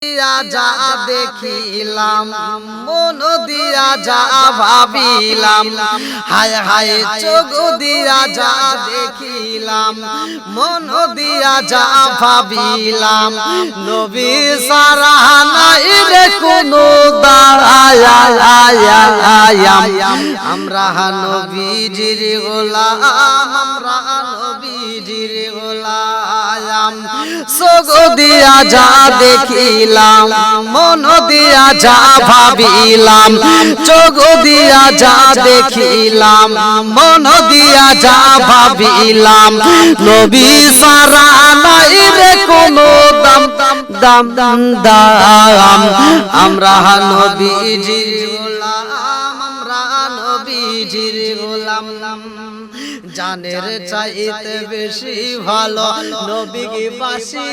দিয়া যা দেখিলাম, মন দিয়া যা ভাবিলাম, হায় হায় চোখ দিয়া যা দেখিলাম, মন দিয়া যা ভাবিলাম, নবী সারা নাই রে কোনো দায়াম, আমরা নবীজির গোলাম, আমরা নবীজির গোলাম। চোখ দিয়া যা দেখিলাম, মন দিয়া যা ভাবিলাম, চোখ দিয়া যা দেখিলাম, মন দিয়া যা ভাবিলাম, নবী সারা নাই রে কোনো দাম, আমরা নবীজির গোলাম, আমরা নবীজির গোলাম। জানের চাইতে বেশি ভালো নবীকে বাসি